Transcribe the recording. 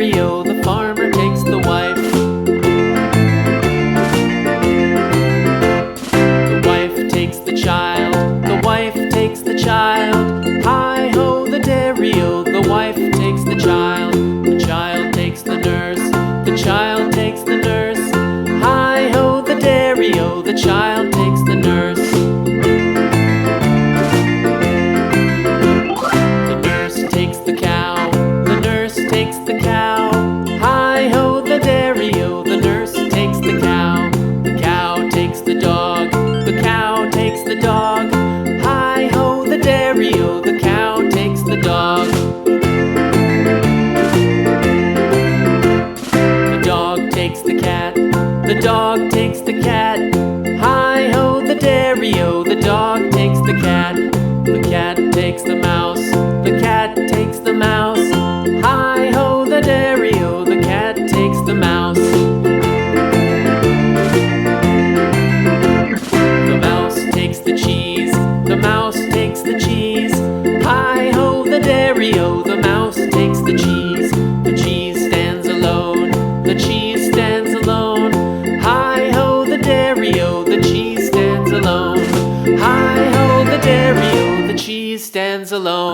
stereo, the farmer takes the wife. The wife takes the child, the wife takes the child. Hi-ho, the dairy-o, the wife takes the child. The child takes the nurse, the child takes the nurse. Hi-ho, the dairy-o, the child takes the nurse. The nurse takes the cow, the nurse takes the cow. Hi-ho, the dairy-o, the nurse takes the cow. The cow takes the dog, the cow takes the dog. Hi-ho, the dairy-o, the cow takes the dog. The dog takes the cat, the dog takes the cat. Hi-ho, the dairy-o, the dog takes the cat. The cat takes the mouse, the cat takes the mouse. Hi-ho, the dairy-o, the cat takes the mouse. The mouse takes the cheese, the mouse takes the cheese. Hi-ho, the dairy-o, the mouse takes the cheese. The cheese stands alone, the cheese stands alone. Hi-ho, the dairy-o, the cheese stands alone. Hi-ho, the dairy-o, the cheese stands alone.